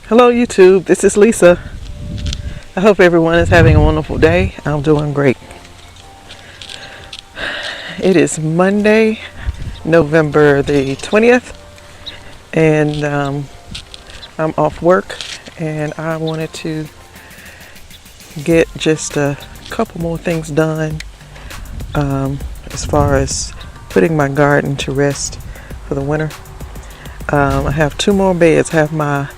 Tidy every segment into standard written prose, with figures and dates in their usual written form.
Hello YouTube, this is Lisa. I hope everyone is having a wonderful day. I'm doing great. It is Monday, November the 20th, and I'm off work, and I wanted to get just a couple more things done as far as putting my garden to rest for the winter. I have two more beds. I have my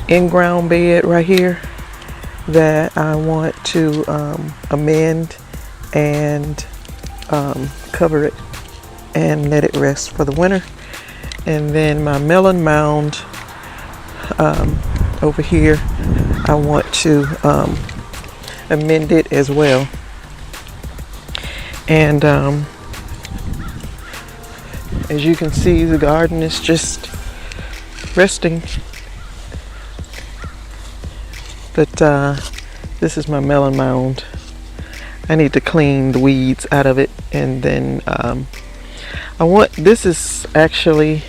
in-ground bed right here that I want to amend and cover it and let it rest for the winter. And then my melon mound over here, I want to amend it as well. And as you can see, the garden is just resting. But this is my melon mound. I need to clean the weeds out of it, and then this is actually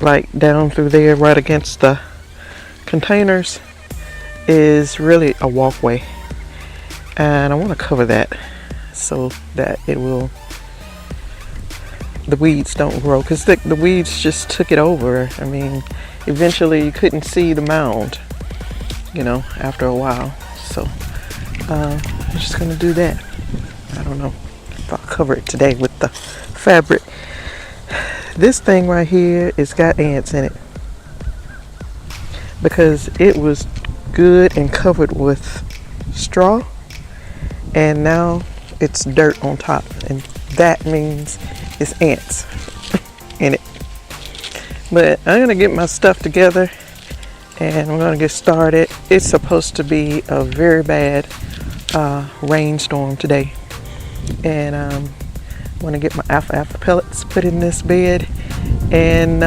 like down through there right against the containers is really a walkway, and I want to cover that so that the weeds don't grow, because the weeds just took it over. I mean, eventually you couldn't see the mound, you know, after a while. So I'm just gonna do that. I don't know if I'll cover it today with the fabric. This thing right here, it's got ants in it because it was good and covered with straw, and now it's dirt on top, and that means it's ants in it. But I'm gonna get my stuff together and we're gonna get started. It's supposed to be a very bad rainstorm today, and I want to get my alfalfa pellets put in this bed and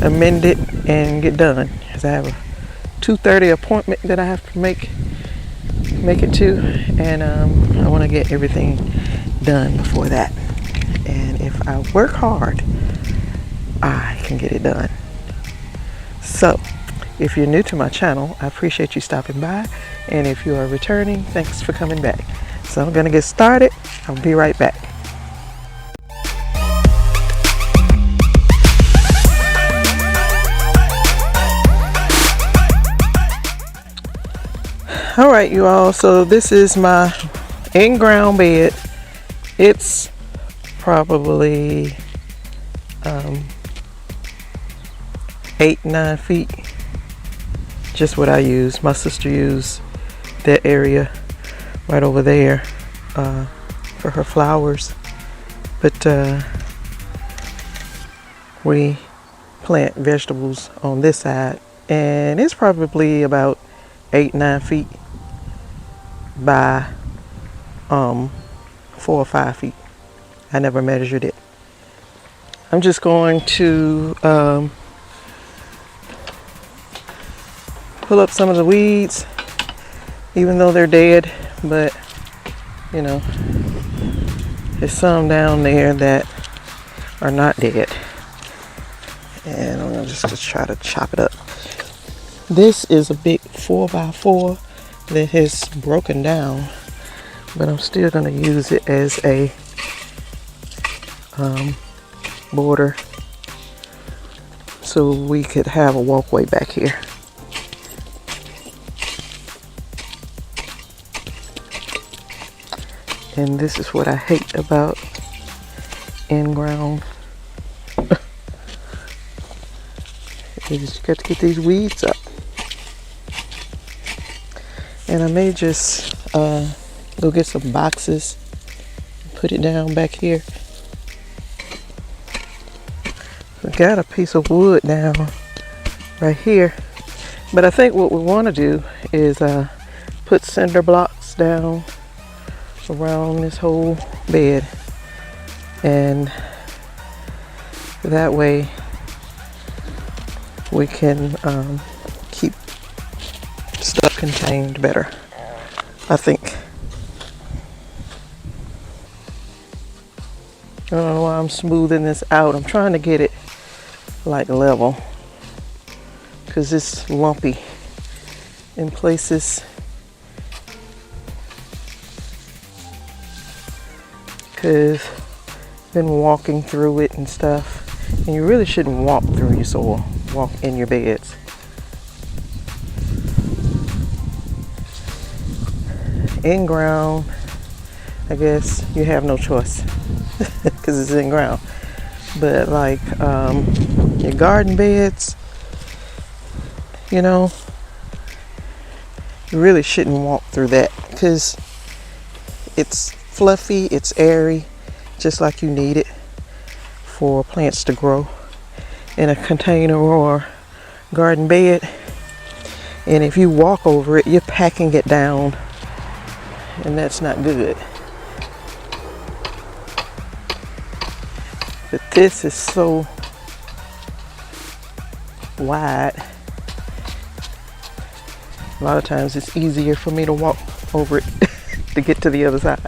amend it and get done, because I have a 2:30 appointment that I have to make it to, and I want to get everything done before that. And if I work hard, I can get it done. So if you're new to my channel, I appreciate you stopping by, and if you are returning, thanks for coming back. So I'm gonna get started. I'll be right back. All right, you all, so this is my in-ground bed. It's probably 8-9 feet, just what I use. My sister used that area right over there for her flowers, but we plant vegetables on this side, and it's probably about 8-9 feet by 4 or 5 feet. I never measured it. I'm just going to pull up some of the weeds, even though they're dead, but you know, there's some down there that are not dead, and I'm just to try to chop it up. This is a big 4x4 that has broken down, but I'm still going to use it as a border so we could have a walkway back here. And this is what I hate about in-ground. You just got to get these weeds up. And I may just go get some boxes, put it down back here. We got a piece of wood now right here, but I think what we want to do is put cinder blocks down around this whole bed, and that way we can keep stuff contained better, I think. I don't know why I'm smoothing this out. I'm trying to get it like level because it's lumpy in places. Because I've been walking through it and stuff. And you really shouldn't walk through your soil. Walk in your beds. In ground, I guess you have no choice because it's in ground. But like your garden beds, you know, you really shouldn't walk through that because it's fluffy, it's airy, just like you need it for plants to grow in a container or garden bed. And if you walk over it, you're packing it down, and that's not good. But this is so wide. A lot of times it's easier for me to walk over it to get to the other side.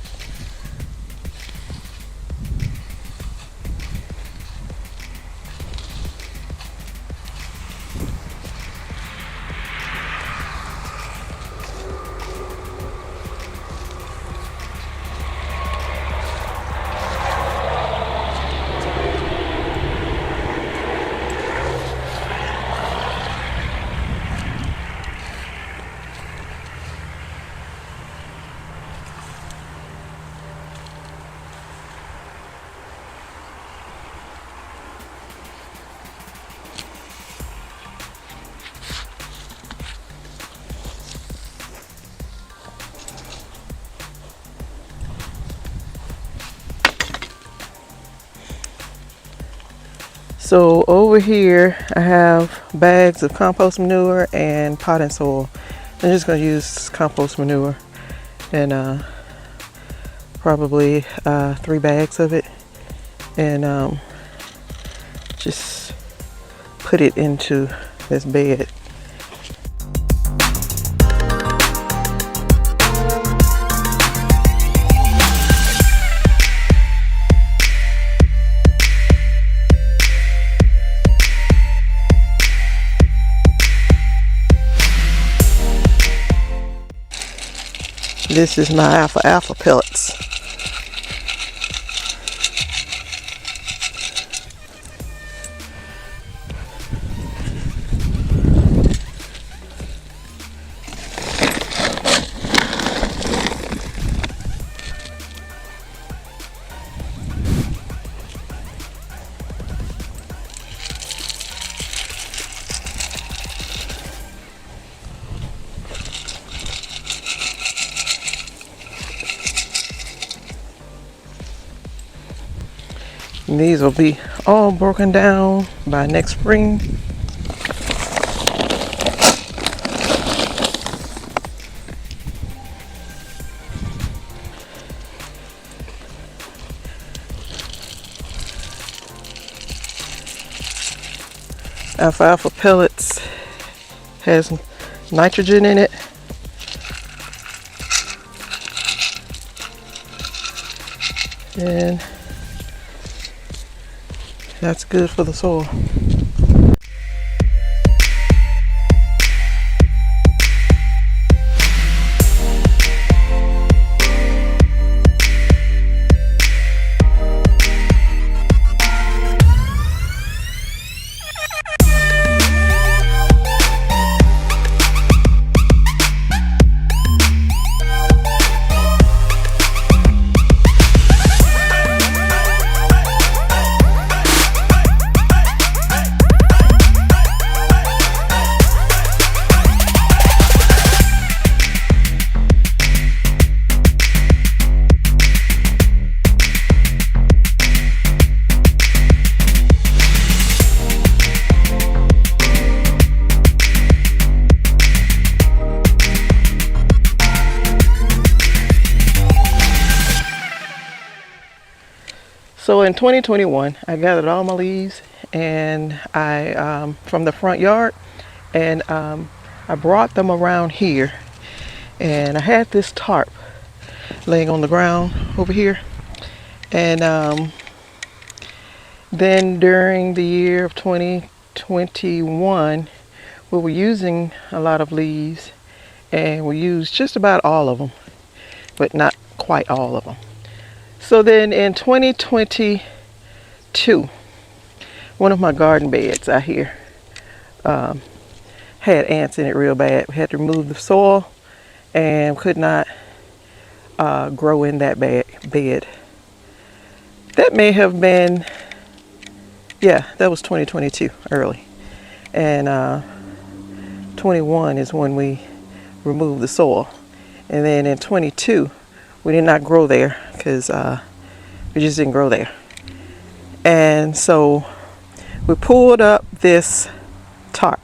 So over here I have bags of compost manure and potting soil. I'm just going to use compost manure and probably 3 bags of it, and just put it into this bed. This is my alfalfa pellets. And these will be all broken down by next spring. Alfalfa pellets has nitrogen in it. And that's good for the soil. So in 2021, I gathered all my leaves and I from the front yard, and I brought them around here, and I had this tarp laying on the ground over here, and then during the year of 2021, we were using a lot of leaves, and we used just about all of them, but not quite all of them. So then in 2022, one of my garden beds out here had ants in it real bad. We had to remove the soil and could not grow in that bed. That may have been, yeah, that was 2022 early. And 21 is when we removed the soil. And then in 22, we did not grow there because we just didn't grow there. And so we pulled up this tarp.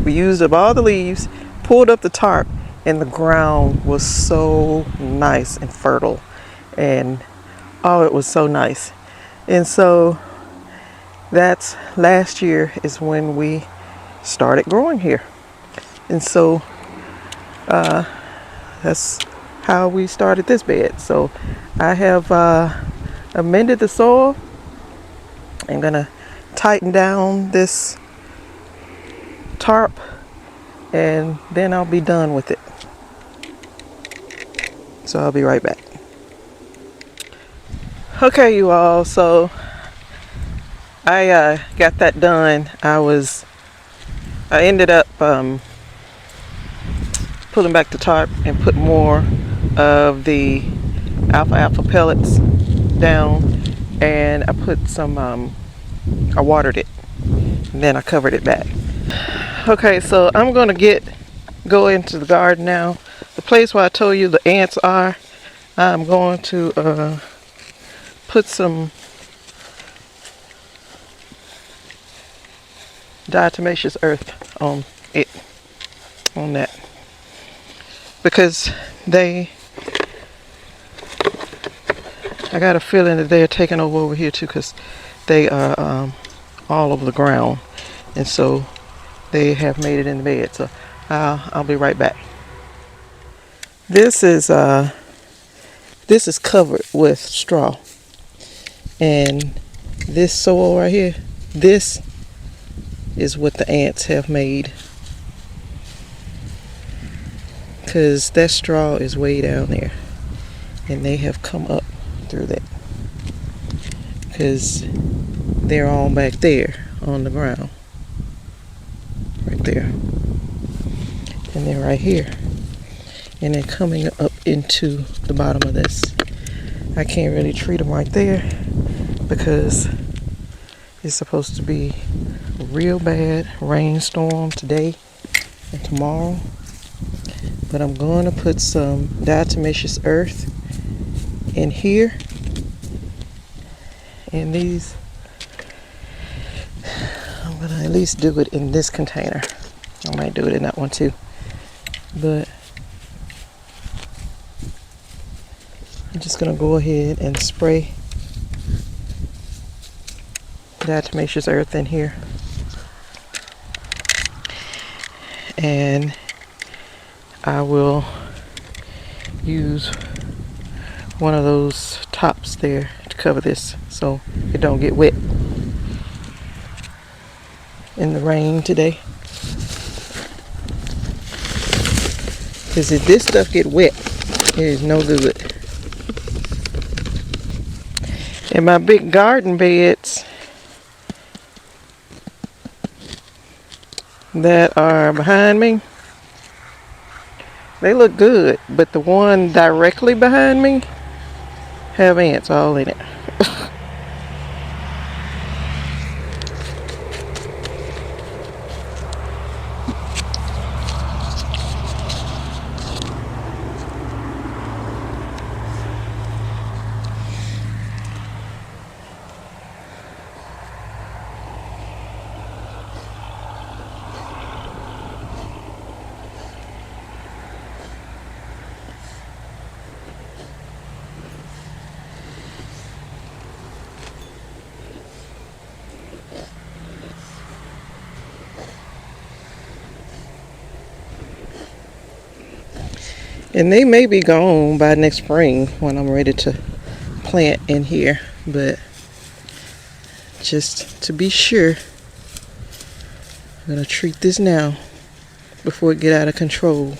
We used up all the leaves, pulled up the tarp, and the ground was so nice and fertile. And oh, it was so nice. And so that's last year is when we started growing here. And so that's how we started this bed. So I have amended the soil. I'm gonna tighten down this tarp, and then I'll be done with it. So I'll be right back. Okay, you all, so I got that done. I ended up pulling back the tarp and put more of the alfalfa pellets down, and I put some I watered it, and then I covered it back. Okay, so I'm gonna go into the garden now. The place where I told you the ants are, I'm going to put some diatomaceous earth on that, because I got a feeling that they're taking over here too, because they are all over the ground, and so they have made it in the bed. So I'll be right back. This is covered with straw, and this soil right here, this is what the ants have made, because that straw is way down there, and they have come up through that, because they're all back there on the ground, right there, and they're right here, and they're coming up into the bottom of this. I can't really treat them right there because it's supposed to be a real bad rainstorm today and tomorrow, but I'm going to put some diatomaceous earth in here, and these, I'm going to at least do it in this container. I might do it in that one too, but I'm just going to go ahead and spray diatomaceous earth in here, and I will use one of those tops there to cover this so it don't get wet in the rain today, because if this stuff get wet, it is no good. And my big garden beds that are behind me, they look good, but the one directly behind me have ants all in it. And they may be gone by next spring when I'm ready to plant in here, but just to be sure, I'm gonna treat this now before it get out of control.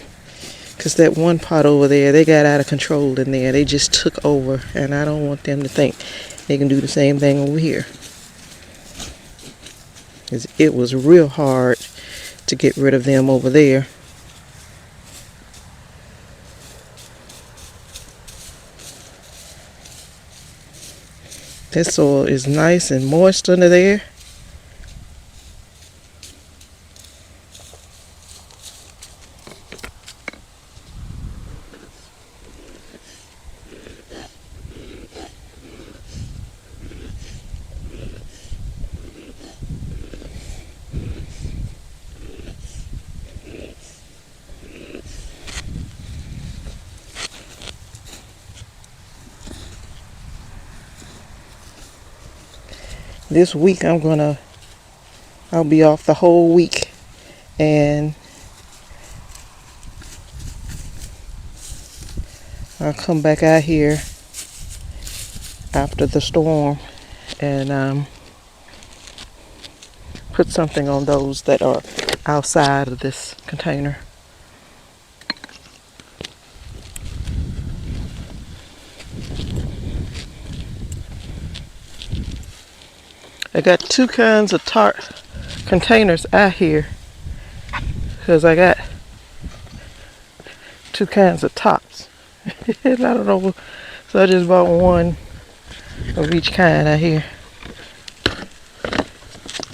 Because that one pot over there, they got out of control in there. They just took over, and I don't want them to think they can do the same thing over here. It was real hard to get rid of them over there. This soil is nice and moist under there. This week I'll be off the whole week, and I'll come back out here after the storm and put something on those that are outside of this container. I got two kinds of containers out here because I got two kinds of tops. I don't know, so I just bought one of each kind out here.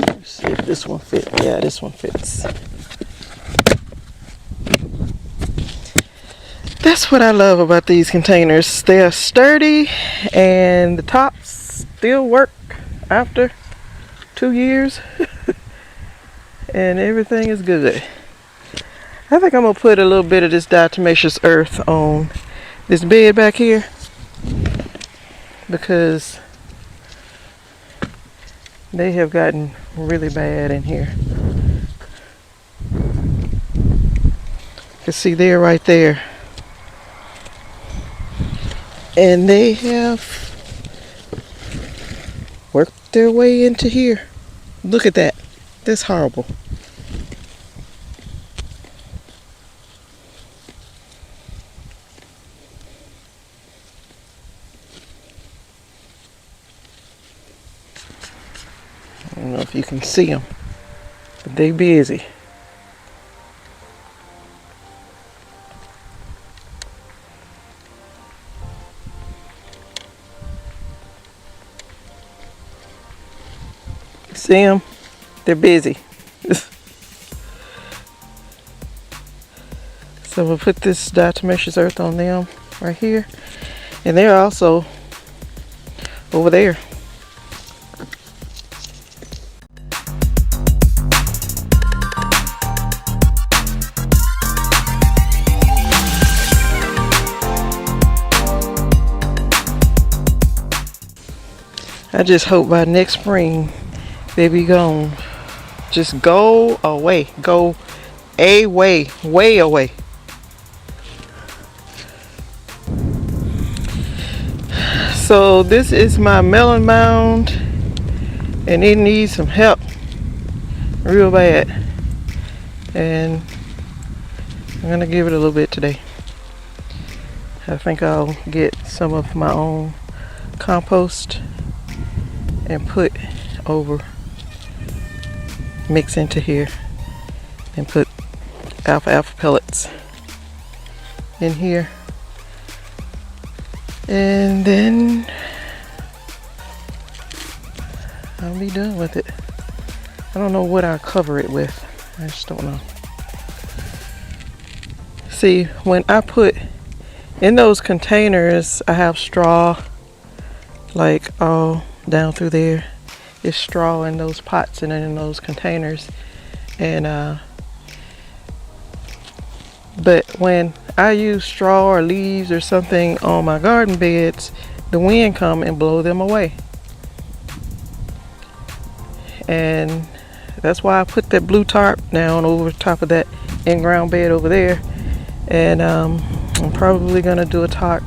Let's see if this one fits. Yeah, this one fits. That's what I love about these containers. They're sturdy and the tops still work after 2 years and everything is good. I think I'm gonna put a little bit of this diatomaceous earth on this bed back here because they have gotten really bad in here. You can see they're right there, and they have worked their way into here. Look at that. That's horrible. I don't know if you can see them, but they busy. See them? They're busy. So we'll put this diatomaceous earth on them right here. And they're also over there. I just hope by next spring they be gone. Just go away. Go away. Way away. So this is my melon mound, and it needs some help real bad. And I'm gonna give it a little bit today. I think I'll get some of my own compost and put over, mix into here, and put alfalfa pellets in here, and then I'll be done with it. I don't know what I'll cover it with. I just don't know. See, when I put in those containers, I have straw like all down through there. It's straw in those pots and in those containers, and but when I use straw or leaves or something on my garden beds, the wind come and blow them away. And that's why I put that blue tarp down over top of that in-ground bed over there. And I'm probably gonna do a tarp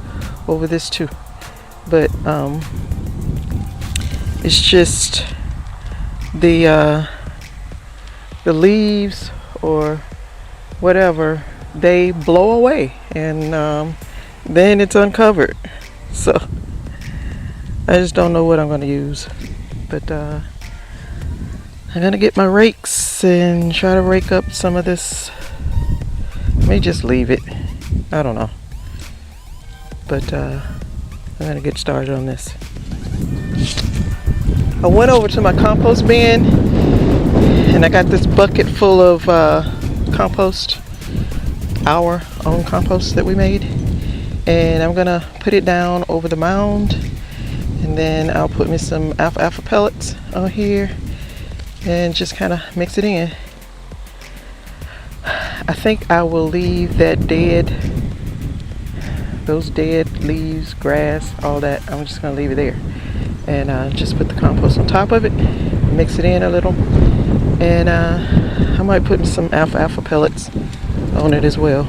over this too. But it's just the leaves or whatever, they blow away, and then it's uncovered. So I just don't know what I'm going to use, but I'm going to get my rakes and try to rake up some of this. May just leave it, I don't know, but I'm going to get started on this. I went over to my compost bin and I got this bucket full of compost, our own compost that we made, and I'm gonna put it down over the mound, and then I'll put me some alfalfa pellets on here and just kind of mix it in. I think I will leave that those dead leaves, grass, all that, I'm just gonna leave it there, and just put the compost on top of it, mix it in a little, and I might put some alfalfa pellets on it as well.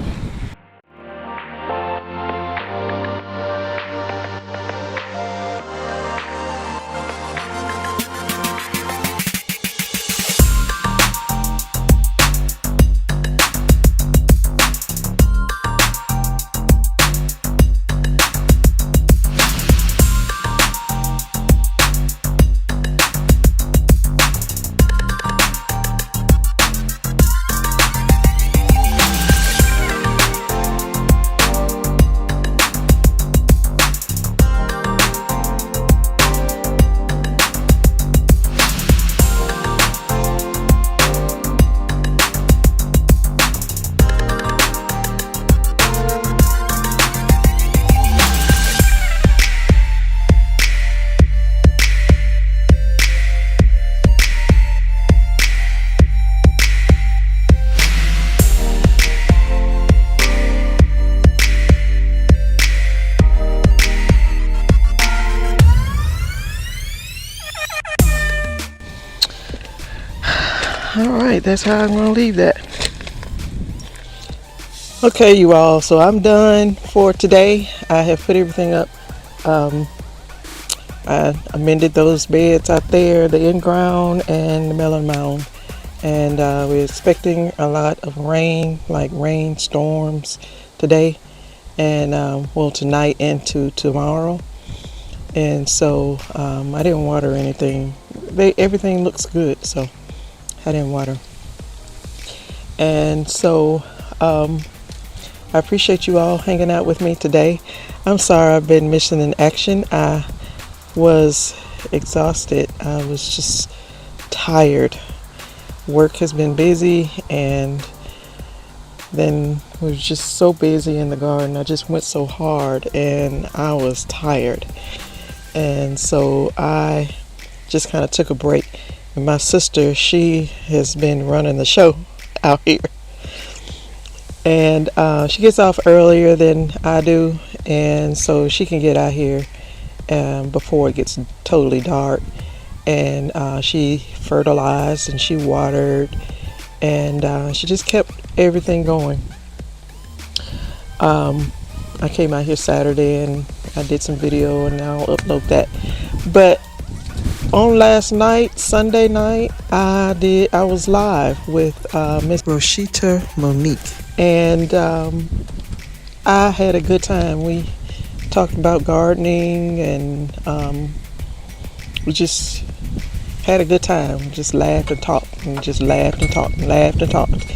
Alright, that's how I'm going to leave that. Okay, you all, so I'm done for today. I have put everything up. I amended those beds out there, the in-ground and the melon mound. And we're expecting a lot of rain, like rain storms today. And well, tonight into tomorrow. And so I didn't water anything. Everything looks good, so I didn't water. And so I appreciate you all hanging out with me today. I'm sorry I've been missing in action. I was exhausted. I was just tired. Work has been busy, and then we were just so busy in the garden. I just went so hard and I was tired. And so I just kind of took a break. And my sister, she has been running the show out here. And she gets off earlier than I do, and so she can get out here before it gets totally dark. And she fertilized and she watered, and she just kept everything going. I came out here Saturday and I did some video, and I'll upload that. But on last night, Sunday night, I was live with Miss Roshita Monique, and I had a good time. We talked about gardening, and we just had a good time. Just laughed and talked, and just laughed and talked, and laughed and talked.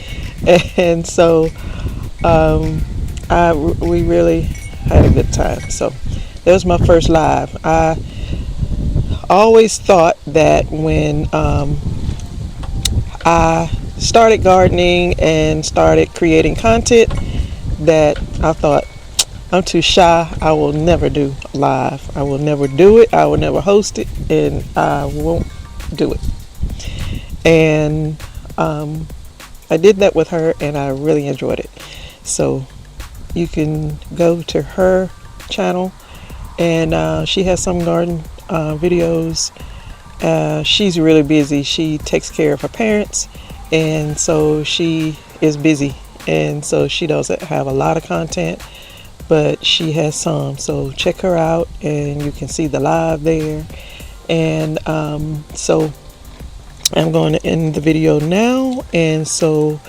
And so we really had a good time. So that was my first live. I always thought that when I started gardening and started creating content, that I thought, I'm too shy, I will never do live. I will never do it. I will never host it, and I won't do it. And I did that with her, and I really enjoyed it. So you can go to her channel, and she has some garden videos. She's really busy. She takes care of her parents, and so she is busy, and so she doesn't have a lot of content, but she has some. So check her out, and you can see the live there. And so I'm going to end the video now, and so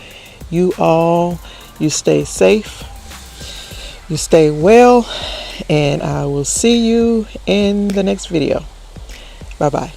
you all, you stay safe, you stay well, and I will see you in the next video. Bye bye.